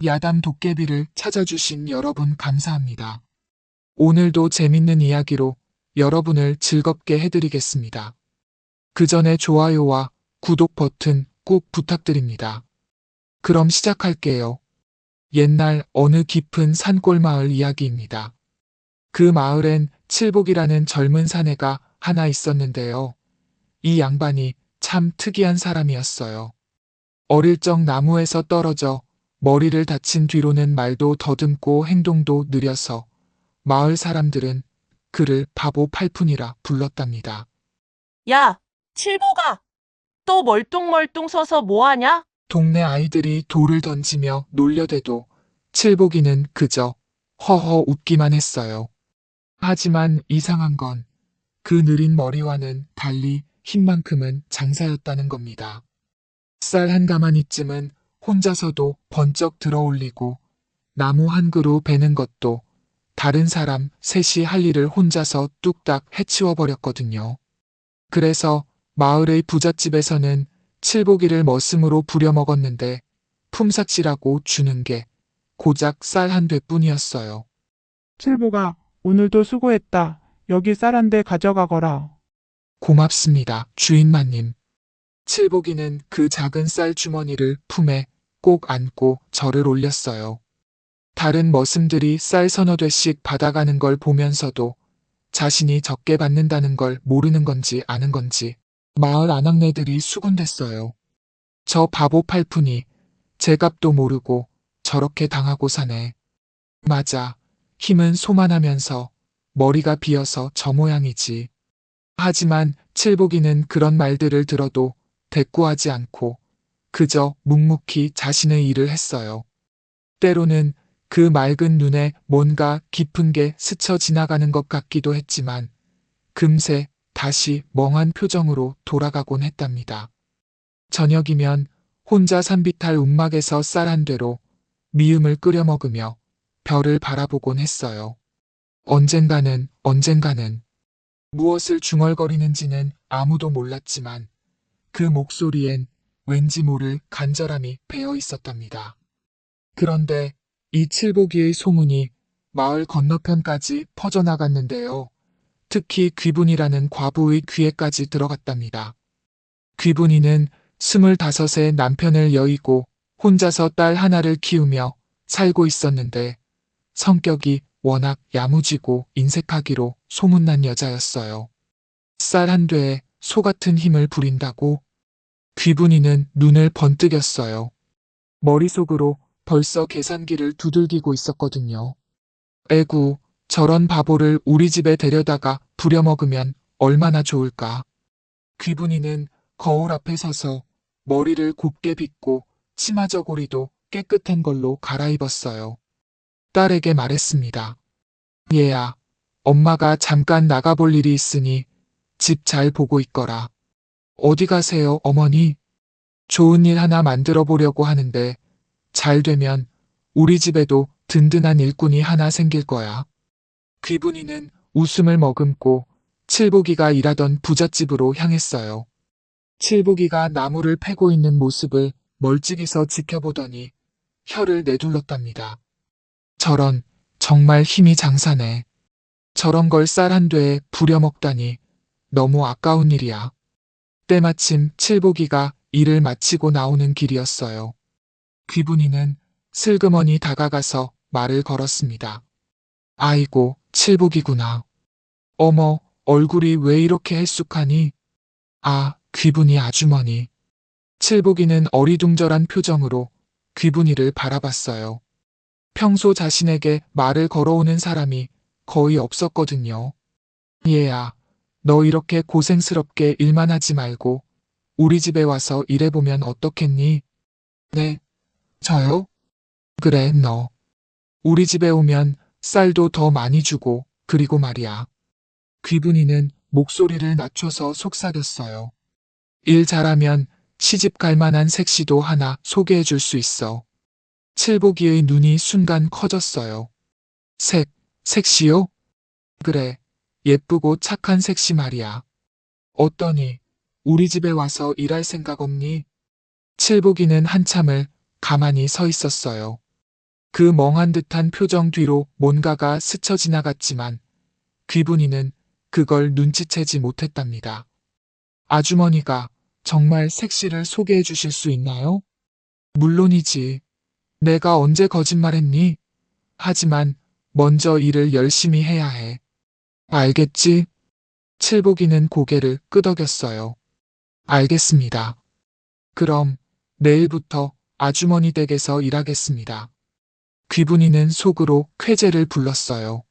야담 도깨비를 찾아주신 여러분 감사합니다. 오늘도 재밌는 이야기로 여러분을 즐겁게 해드리겠습니다. 그 전에 좋아요와 구독 버튼 꼭 부탁드립니다. 그럼 시작할게요. 옛날 어느 깊은 산골 마을 이야기입니다. 그 마을엔 칠복이라는 젊은 사내가 하나 있었는데요. 이 양반이 참 특이한 사람이었어요. 어릴 적 나무에서 떨어져 머리를 다친 뒤로는 말도 더듬고 행동도 느려서 마을 사람들은 그를 바보 팔푼이라 불렀답니다. 야, 칠보가, 또 멀뚱멀뚱 서서 뭐하냐? 동네 아이들이 돌을 던지며 놀려대도 칠복이는 그저 허허 웃기만 했어요. 하지만 이상한 건 그 느린 머리와는 달리 힘만큼은 장사였다는 겁니다. 쌀 한 가마니쯤은 혼자서도 번쩍 들어올리고 나무 한 그루 베는 것도 다른 사람 셋이 할 일을 혼자서 뚝딱 해치워버렸거든요. 그래서 마을의 부잣집에서는 칠보기를 머슴으로 부려먹었는데 품삯이라고 주는 게 고작 쌀 한 되뿐이었어요. 칠보가 오늘도 수고했다. 여기 쌀 한 대 가져가거라. 고맙습니다, 주인마님. 칠보기는 그 작은 쌀 주머니를 품에 꼭 안고 절을 올렸어요. 다른 머슴들이 쌀 서너 대씩 받아가는 걸 보면서도 자신이 적게 받는다는 걸 모르는 건지 아는 건지 마을 아낙네들이 수군댔어요. 저 바보 팔푼이 제값도 모르고 저렇게 당하고 사네. 맞아. 힘은 소만하면서 머리가 비어서 저 모양이지. 하지만 칠복이는 그런 말들을 들어도 대꾸하지 않고 그저 묵묵히 자신의 일을 했어요. 때로는 그 맑은 눈에 뭔가 깊은 게 스쳐 지나가는 것 같기도 했지만 금세 다시 멍한 표정으로 돌아가곤 했답니다. 저녁이면 혼자 산비탈 움막에서 쌀 한 되로 미음을 끓여 먹으며 별을 바라보곤 했어요. 언젠가는 무엇을 중얼거리는지는 아무도 몰랐지만 그 목소리엔 왠지 모를 간절함이 배어 있었답니다. 그런데 이 칠보기의 소문이 마을 건너편까지 퍼져나갔는데요. 특히 귀분이라는 과부의 귀에까지 들어갔답니다. 귀분이는 25의 남편을 여의고 혼자서 딸 하나를 키우며 살고 있었는데 성격이 워낙 야무지고 인색하기로 소문난 여자였어요. 쌀 한 되에 소 같은 힘을 부린다고? 귀분이는 눈을 번뜩였어요. 머릿속으로 벌써 계산기를 두들기고 있었거든요. 에구, 저런 바보를 우리 집에 데려다가 부려먹으면 얼마나 좋을까. 귀분이는 거울 앞에 서서 머리를 곱게 빗고 치마 저고리도 깨끗한 걸로 갈아입었어요. 딸에게 말했습니다. 얘야, 엄마가 잠깐 나가볼 일이 있으니 집 잘 보고 있거라. 어디 가세요, 어머니? 좋은 일 하나 만들어 보려고 하는데 잘 되면 우리 집에도 든든한 일꾼이 하나 생길 거야. 귀분이는 웃음을 머금고 칠보기가 일하던 부잣집으로 향했어요. 칠보기가 나무를 패고 있는 모습을 멀찍이서 지켜보더니 혀를 내둘렀답니다. 저런, 정말 힘이 장사네. 저런 걸 쌀 한 되에 부려먹다니 너무 아까운 일이야. 때마침 칠보기가 일을 마치고 나오는 길이었어요. 귀분이는 슬그머니 다가가서 말을 걸었습니다. 아이고, 칠복이구나. 어머, 얼굴이 왜 이렇게 헬쑥하니? 아, 귀분이 아주머니. 칠복이는 어리둥절한 표정으로 귀분이를 바라봤어요. 평소 자신에게 말을 걸어오는 사람이 거의 없었거든요. 얘야, 너 이렇게 고생스럽게 일만 하지 말고 우리 집에 와서 일해보면 어떻겠니? 네, 저요? 그래, 너. 우리 집에 오면 쌀도 더 많이 주고, 그리고 말이야. 귀분이는 목소리를 낮춰서 속삭였어요. 일 잘하면 시집 갈 만한 색시도 하나 소개해 줄 수 있어. 칠보기의 눈이 순간 커졌어요. 색시요? 그래, 예쁘고 착한 색시 말이야. 어떠니, 우리 집에 와서 일할 생각 없니? 칠보기는 한참을 가만히 서 있었어요. 그 멍한 듯한 표정 뒤로 뭔가가 스쳐 지나갔지만 귀분이는 그걸 눈치채지 못했답니다. 아주머니가 정말 색시를 소개해 주실 수 있나요? 물론이지. 내가 언제 거짓말했니? 하지만 먼저 일을 열심히 해야 해. 알겠지? 칠복이는 고개를 끄덕였어요. 알겠습니다. 그럼 내일부터 아주머니 댁에서 일하겠습니다. 귀분이는 속으로 쾌재를 불렀어요.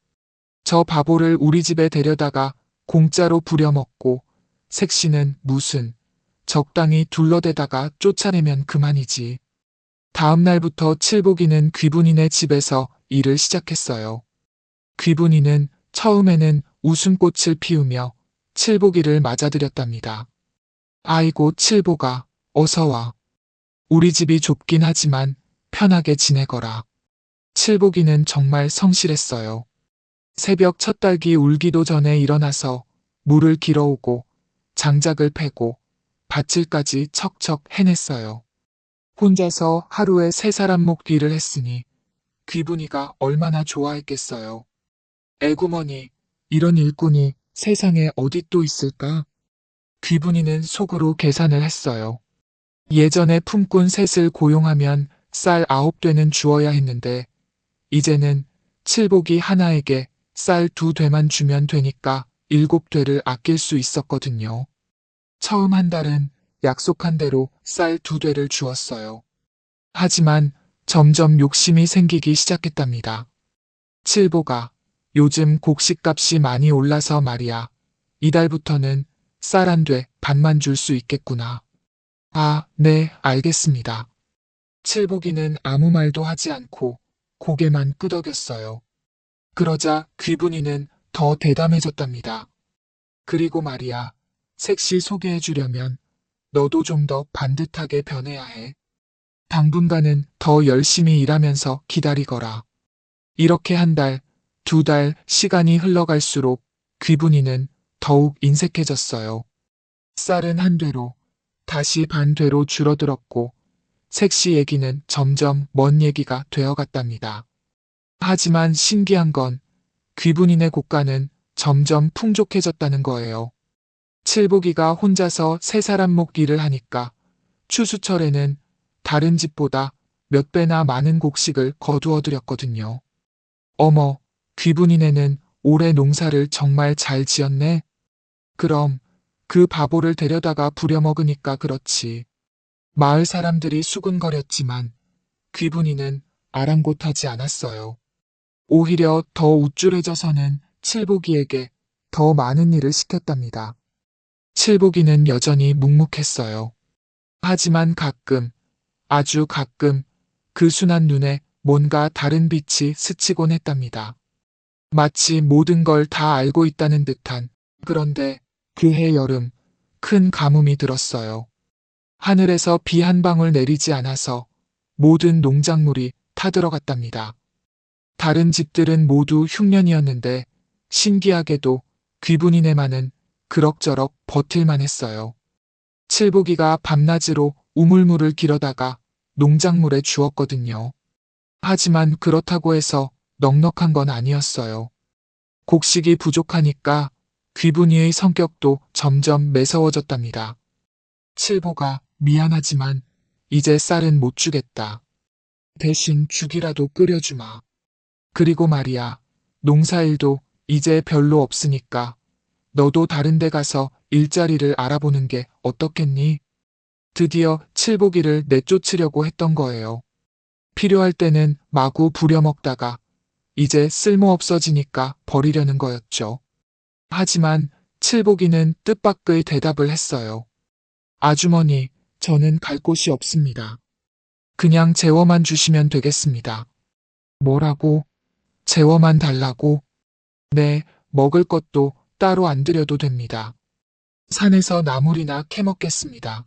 저 바보를 우리 집에 데려다가 공짜로 부려먹고 색시는 무슨 적당히 둘러대다가 쫓아내면 그만이지. 다음 날부터 칠복이는 귀분이네 집에서 일을 시작했어요. 귀분이는 처음에는 웃음꽃을 피우며 칠복이를 맞아들였답니다. 아이고 칠복아, 어서 와. 우리 집이 좁긴 하지만 편하게 지내거라. 칠복이는 정말 성실했어요. 새벽 첫 닭이 울기도 전에 일어나서 물을 길어오고 장작을 패고 밭일까지 척척 해냈어요. 혼자서 하루에 3사람 목 뒤를 했으니 귀분이가 얼마나 좋아했겠어요. 애구머니, 이런 일꾼이 세상에 어디 또 있을까? 귀분이는 속으로 계산을 했어요. 예전에 품꾼 셋을 고용하면 쌀 9되는 주어야 했는데 이제는 칠복이 하나에게 쌀 2되만 주면 되니까 7되를 아낄 수 있었거든요. 처음 한 달은 약속한 대로 쌀 2되를 주었어요. 하지만 점점 욕심이 생기기 시작했답니다. 칠복아, 요즘 곡식값이 많이 올라서 말이야. 이달부터는 쌀 1돼 반만 줄 수 있겠구나. 아, 네, 알겠습니다. 칠복이는 아무 말도 하지 않고 고개만 끄덕였어요. 그러자 귀분이는 더 대담해졌답니다. 그리고 말이야, 색시 소개해주려면 너도 좀 더 반듯하게 변해야 해. 당분간은 더 열심히 일하면서 기다리거라. 이렇게 1달, 2달 시간이 흘러갈수록 귀분이는 더욱 인색해졌어요. 쌀은 1되로 다시 반되로 줄어들었고 색시 얘기는 점점 먼 얘기가 되어갔답니다. 하지만 신기한 건 귀분이네 고가는 점점 풍족해졌다는 거예요. 칠복이가 혼자서 3사람 목 일을 하니까 추수철에는 다른 집보다 몇 배나 많은 곡식을 거두어들였거든요. 어머, 귀분이네는 올해 농사를 정말 잘 지었네. 그럼 그 바보를 데려다가 부려먹으니까 그렇지. 마을 사람들이 수군거렸지만 귀분이는 아랑곳하지 않았어요. 오히려 더 우쭐해져서는 칠복이에게 더 많은 일을 시켰답니다. 칠복이는 여전히 묵묵했어요. 하지만 가끔, 아주 가끔 그 순한 눈에 뭔가 다른 빛이 스치곤 했답니다. 마치 모든 걸 다 알고 있다는 듯한. 그런데 그해 여름 큰 가뭄이 들었어요. 하늘에서 비 한 방울 내리지 않아서 모든 농작물이 타들어갔답니다. 다른 집들은 모두 흉년이었는데 신기하게도 귀분이네만은 그럭저럭 버틸만 했어요. 칠복이가 밤낮으로 우물물을 길어다가 농작물에 주었거든요. 하지만 그렇다고 해서 넉넉한 건 아니었어요. 곡식이 부족하니까 귀분이의 성격도 점점 매서워졌답니다. 칠복아, 미안하지만 이제 쌀은 못 주겠다. 대신 죽이라도 끓여주마. 그리고 말이야, 농사일도 이제 별로 없으니까 너도 다른 데 가서 일자리를 알아보는 게 어떻겠니? 드디어 칠복이를 내쫓으려고 했던 거예요. 필요할 때는 마구 부려먹다가 이제 쓸모없어지니까 버리려는 거였죠. 하지만 칠복이는 뜻밖의 대답을 했어요. 아주머니, 저는 갈 곳이 없습니다. 그냥 재워만 주시면 되겠습니다. 뭐라고? 재워만 달라고? 네, 먹을 것도 따로 안 드려도 됩니다. 산에서 나물이나 캐먹겠습니다.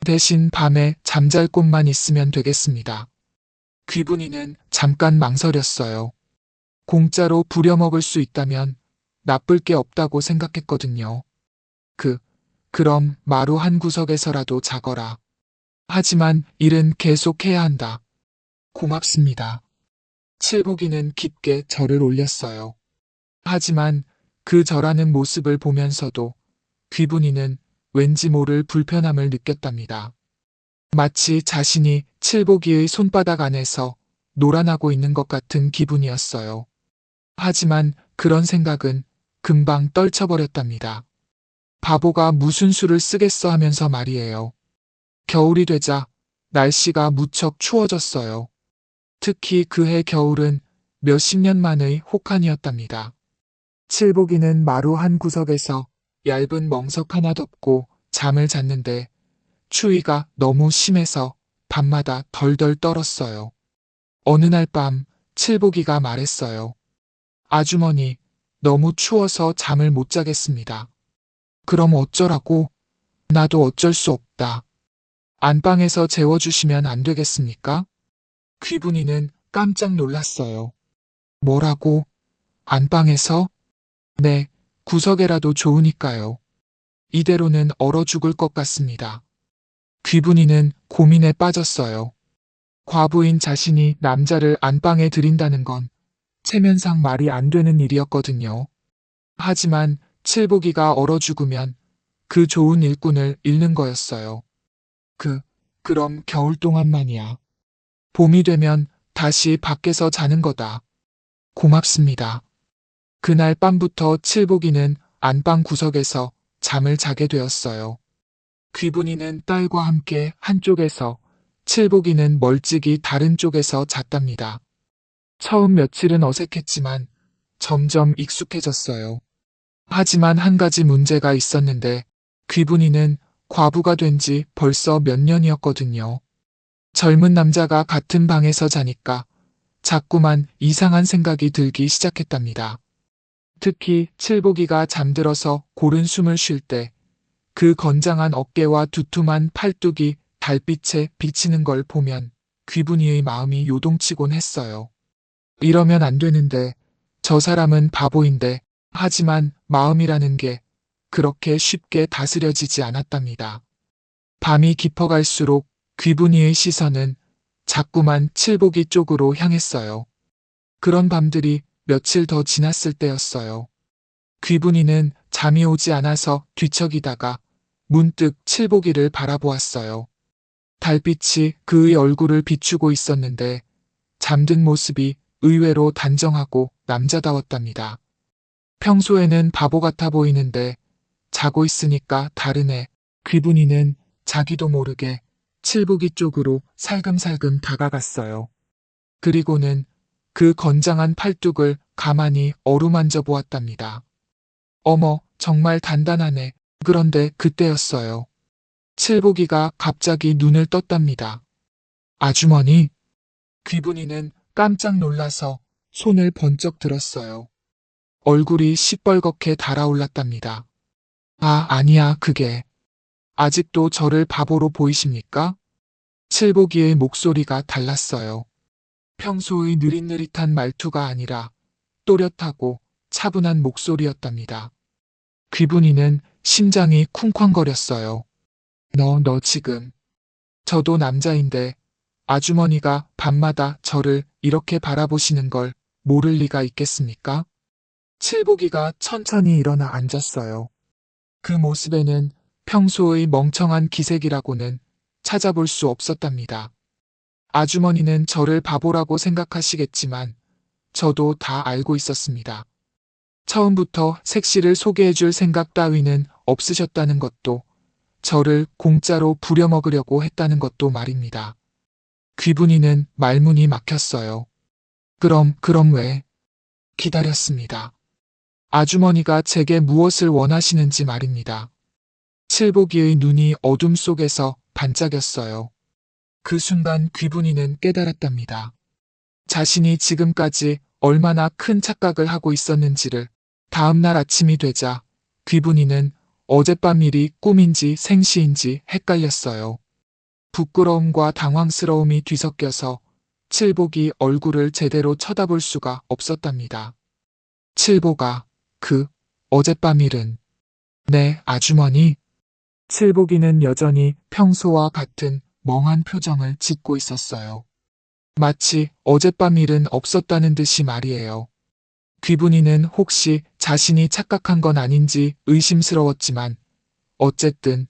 대신 밤에 잠잘 곳만 있으면 되겠습니다. 귀분이는 잠깐 망설였어요. 공짜로 부려먹을 수 있다면 나쁠 게 없다고 생각했거든요. 그럼 마루 한 구석에서라도 자거라. 하지만 일은 계속 해야 한다. 고맙습니다. 칠복이는 깊게 절을 올렸어요. 하지만 그 절하는 모습을 보면서도 귀분이는 왠지 모를 불편함을 느꼈답니다. 마치 자신이 칠복이의 손바닥 안에서 놀아나고 있는 것 같은 기분이었어요. 하지만 그런 생각은 금방 떨쳐버렸답니다. 바보가 무슨 수를 쓰겠어 하면서 말이에요. 겨울이 되자 날씨가 무척 추워졌어요. 특히 그해 겨울은 몇십 년 만의 혹한이었답니다. 칠복이는 마루 한 구석에서 얇은 멍석 하나 덮고 잠을 잤는데 추위가 너무 심해서 밤마다 덜덜 떨었어요. 어느 날 밤 칠복이가 말했어요. 아주머니, 너무 추워서 잠을 못 자겠습니다. 그럼 어쩌라고? 나도 어쩔 수 없다. 안방에서 재워주시면 안 되겠습니까? 귀분이는 깜짝 놀랐어요. 뭐라고? 안방에서? 네, 구석에라도 좋으니까요. 이대로는 얼어 죽을 것 같습니다. 귀분이는 고민에 빠졌어요. 과부인 자신이 남자를 안방에 들인다는 건 체면상 말이 안 되는 일이었거든요. 하지만 칠복이가 얼어 죽으면 그 좋은 일꾼을 잃는 거였어요. 그럼 겨울 동안만이야. 봄이 되면 다시 밖에서 자는 거다. 고맙습니다. 그날 밤부터 칠복이는 안방 구석에서 잠을 자게 되었어요. 귀분이는 딸과 함께 한쪽에서, 칠복이는 멀찍이 다른 쪽에서 잤답니다. 처음 며칠은 어색했지만 점점 익숙해졌어요. 하지만 한 가지 문제가 있었는데 귀분이는 과부가 된 지 벌써 몇 년이었거든요. 젊은 남자가 같은 방에서 자니까 자꾸만 이상한 생각이 들기 시작했답니다. 특히 칠복이가 잠들어서 고른 숨을 쉴 때 그 건장한 어깨와 두툼한 팔뚝이 달빛에 비치는 걸 보면 귀분이의 마음이 요동치곤 했어요. 이러면 안 되는데, 저 사람은 바보인데, 하지만 마음이라는 게 그렇게 쉽게 다스려지지 않았답니다. 밤이 깊어갈수록 귀분이의 시선은 자꾸만 칠복이 쪽으로 향했어요. 그런 밤들이 며칠 더 지났을 때였어요. 귀분이는 잠이 오지 않아서 뒤척이다가 문득 칠복이를 바라보았어요. 달빛이 그의 얼굴을 비추고 있었는데 잠든 모습이 의외로 단정하고 남자다웠답니다. 평소에는 바보 같아 보이는데 자고 있으니까 다르네. 귀분이는 자기도 모르게 칠복이 쪽으로 살금살금 다가갔어요. 그리고는 그 건장한 팔뚝을 가만히 어루만져 보았답니다. 어머, 정말 단단하네. 그런데 그때였어요. 칠복이가 갑자기 눈을 떴답니다. 아주머니? 귀분이는 깜짝 놀라서 손을 번쩍 들었어요. 얼굴이 시뻘겋게 달아올랐답니다. 아, 아니야, 그게. 아직도 저를 바보로 보이십니까? 칠복이의 목소리가 달랐어요. 평소의 느릿느릿한 말투가 아니라 또렷하고 차분한 목소리였답니다. 귀분이는 심장이 쿵쾅거렸어요. 너 지금. 저도 남자인데 아주머니가 밤마다 저를 이렇게 바라보시는 걸 모를 리가 있겠습니까? 칠복이가 천천히 일어나 앉았어요. 그 모습에는 평소의 멍청한 기색이라고는 찾아볼 수 없었답니다. 아주머니는 저를 바보라고 생각하시겠지만 저도 다 알고 있었습니다. 처음부터 색시를 소개해줄 생각 따위는 없으셨다는 것도, 저를 공짜로 부려먹으려고 했다는 것도 말입니다. 귀분이는 말문이 막혔어요. 그럼 왜? 기다렸습니다. 아주머니가 제게 무엇을 원하시는지 말입니다. 칠복이의 눈이 어둠 속에서 반짝였어요. 그 순간 귀분이는 깨달았답니다. 자신이 지금까지 얼마나 큰 착각을 하고 있었는지를. 다음날 아침이 되자 귀분이는 어젯밤 일이 꿈인지 생시인지 헷갈렸어요. 부끄러움과 당황스러움이 뒤섞여서 칠복이 얼굴을 제대로 쳐다볼 수가 없었답니다. 칠복아, 어젯밤 일은? 네, 아주머니. 칠복이는 여전히 평소와 같은 멍한 표정을 짓고 있었어요. 마치 어젯밤 일은 없었다는 듯이 말이에요. 귀분이는 혹시 자신이 착각한 건 아닌지 의심스러웠지만 어쨌든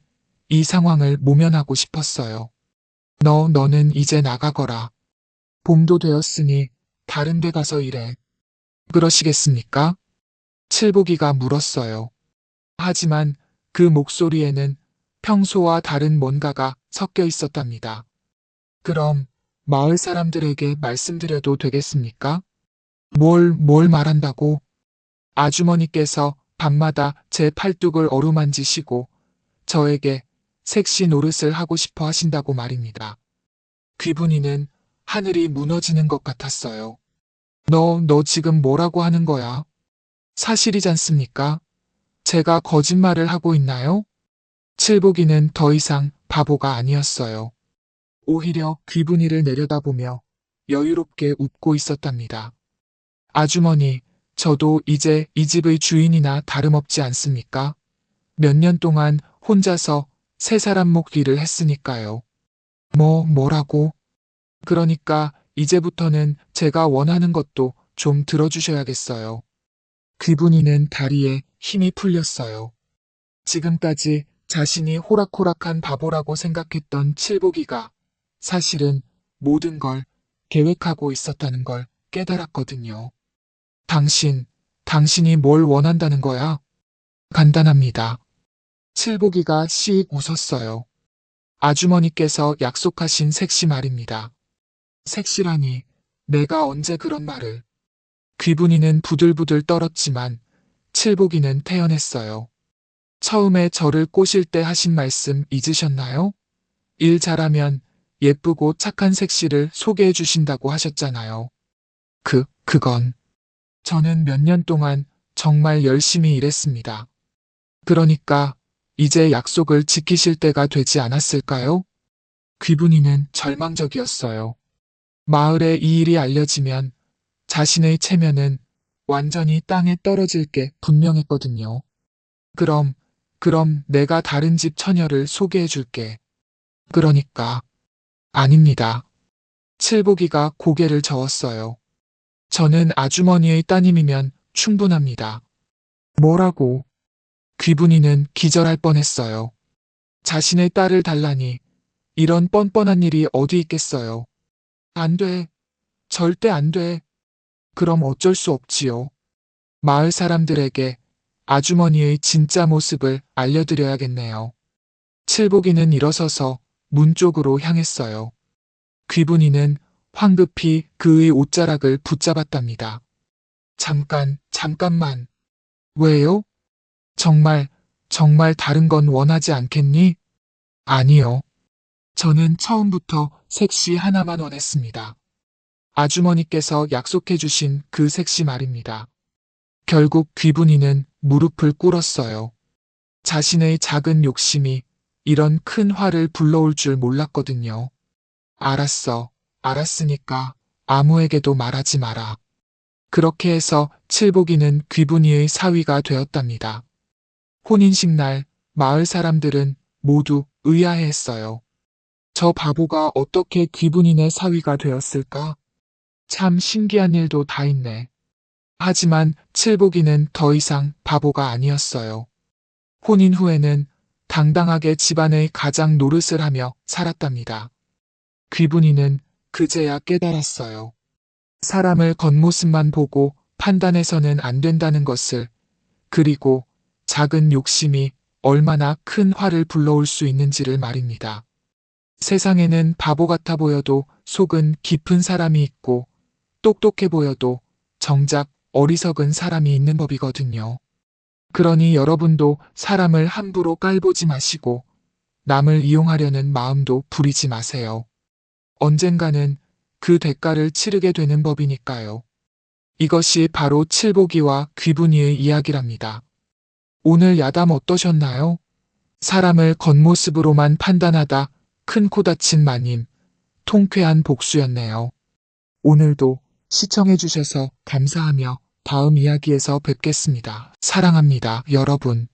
이 상황을 모면하고 싶었어요. 너는 이제 나가거라. 봄도 되었으니 다른 데 가서 일해. 그러시겠습니까? 칠복이가 물었어요. 하지만 그 목소리에는 평소와 다른 뭔가가 섞여 있었답니다. 그럼 마을 사람들에게 말씀드려도 되겠습니까? 뭘 말한다고? 아주머니께서 밤마다 제 팔뚝을 어루만지시고 저에게 색시 노릇을 하고 싶어 하신다고 말입니다. 귀분이는 하늘이 무너지는 것 같았어요. 너 지금 뭐라고 하는 거야? 사실이잖습니까? 제가 거짓말을 하고 있나요? 칠복이는 더 이상 바보가 아니었어요. 오히려 귀분이를 내려다보며 여유롭게 웃고 있었답니다. 아주머니, 저도 이제 이 집의 주인이나 다름없지 않습니까? 몇 년 동안 혼자서 세 사람 목 뒤를 했으니까요. 뭐라고? 그러니까 이제부터는 제가 원하는 것도 좀 들어주셔야겠어요. 귀분이는 다리에 힘이 풀렸어요. 지금까지 자신이 호락호락한 바보라고 생각했던 칠복이가 사실은 모든 걸 계획하고 있었다는 걸 깨달았거든요. 당신이 뭘 원한다는 거야? 간단합니다. 칠복이가 씩 웃었어요. 아주머니께서 약속하신 색시 말입니다. 색시라니, 내가 언제 그런 말을. 귀분이는 부들부들 떨었지만 칠복이는 태연했어요. 처음에 저를 꼬실 때 하신 말씀 잊으셨나요? 일 잘하면 예쁘고 착한 색시를 소개해 주신다고 하셨잖아요. 그건. 저는 몇 년 동안 정말 열심히 일했습니다. 그러니까 이제 약속을 지키실 때가 되지 않았을까요? 귀분이는 절망적이었어요. 마을에 이 일이 알려지면 자신의 체면은 완전히 땅에 떨어질 게 분명했거든요. 그럼 내가 다른 집 처녀를 소개해 줄게. 그러니까. 아닙니다. 칠복이가 고개를 저었어요. 저는 아주머니의 따님이면 충분합니다. 뭐라고? 귀분이는 기절할 뻔했어요. 자신의 딸을 달라니 이런 뻔뻔한 일이 어디 있겠어요. 안 돼. 절대 안 돼. 그럼 어쩔 수 없지요. 마을 사람들에게 아주머니의 진짜 모습을 알려드려야겠네요. 칠복이는 일어서서 문 쪽으로 향했어요. 귀분이는 황급히 그의 옷자락을 붙잡았답니다. 잠깐만. 왜요? 정말 다른 건 원하지 않겠니? 아니요. 저는 처음부터 색시 하나만 원했습니다. 아주머니께서 약속해 주신 그 색시 말입니다. 결국 귀분이는 무릎을 꿇었어요. 자신의 작은 욕심이 이런 큰 화를 불러올 줄 몰랐거든요. 알았으니까 아무에게도 말하지 마라. 그렇게 해서 칠복이는 귀분이의 사위가 되었답니다. 혼인식 날 마을 사람들은 모두 의아해했어요. 저 바보가 어떻게 귀분인의 사위가 되었을까? 참 신기한 일도 다 있네. 하지만 칠복이는 더 이상 바보가 아니었어요. 혼인 후에는 당당하게 집안의 가장 노릇을 하며 살았답니다. 귀분이는 그제야 깨달았어요. 사람을 겉모습만 보고 판단해서는 안 된다는 것을, 그리고 작은 욕심이 얼마나 큰 화를 불러올 수 있는지를 말입니다. 세상에는 바보 같아 보여도 속은 깊은 사람이 있고 똑똑해 보여도 정작 어리석은 사람이 있는 법이거든요. 그러니 여러분도 사람을 함부로 깔보지 마시고 남을 이용하려는 마음도 부리지 마세요. 언젠가는 그 대가를 치르게 되는 법이니까요. 이것이 바로 칠복이와 귀분이의 이야기랍니다. 오늘 야담 어떠셨나요? 사람을 겉모습으로만 판단하다 큰 코 다친 마님, 통쾌한 복수였네요. 오늘도 시청해주셔서 감사하며 다음 이야기에서 뵙겠습니다. 사랑합니다, 여러분.